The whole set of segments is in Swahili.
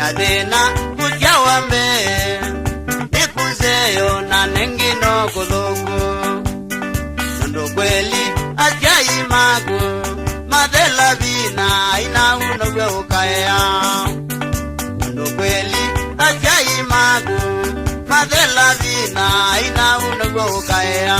Adena kujawambe nikuzeyo na nengino kulugu Ndo kweli ajai magu madela vina ina unogwe ukaya Ndo kweli ajai magu madela vina ina unogwe ukaya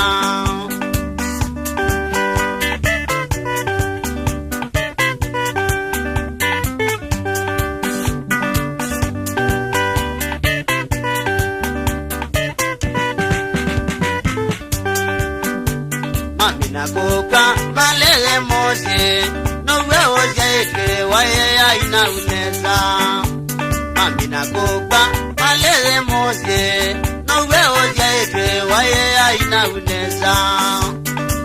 Nakoka malele mose no wewe ojaike waye aina uneza Mami nakoka malele mose no wewe ojaike waye aina uneza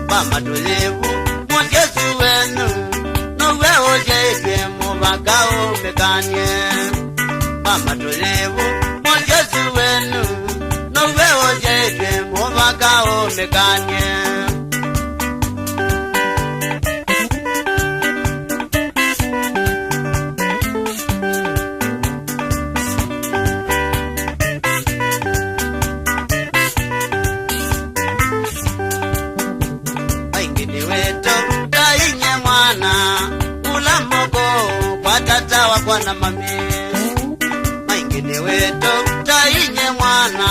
Mama dolevu mwekezu wenu no wewe ojaike mubagao mekanye Mama dolevu mwekezu wenu no wewe ojaike mubagao mekanye Wana mami maingine weto tainye mwana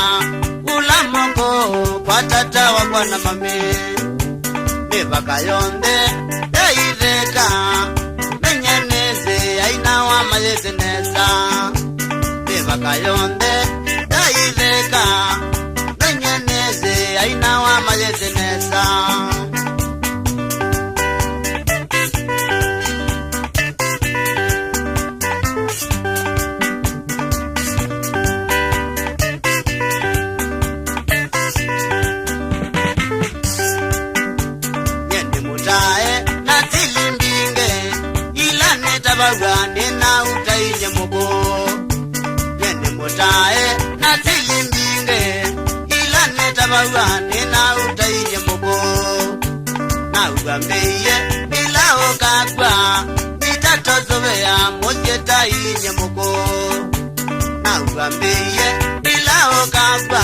ulamoko kwa tata wa wana mami mebaka yonde yaireka menyeneze aina wa mayezeneza mebaka yonde yaireka menyeneze aina wa mayezeneza Bagane na utainye mugo Yende mutae na tilimbinge Ila neta bagane na utainye mugo Na ugambeye ila okagwa Itatozobe ya moje tainye mugo Na ugambeye ila okagwa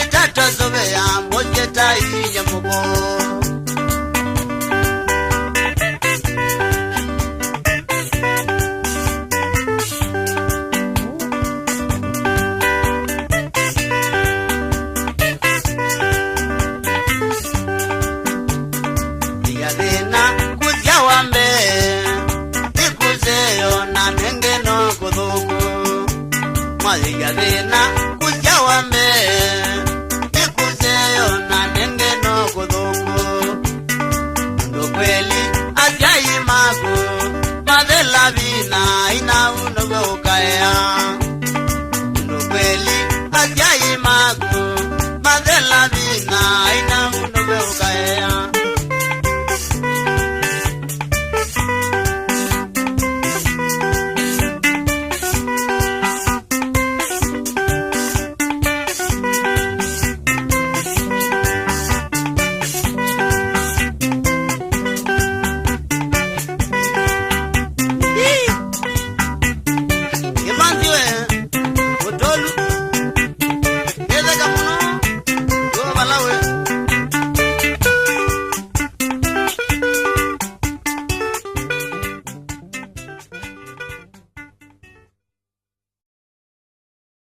Itatozobe ya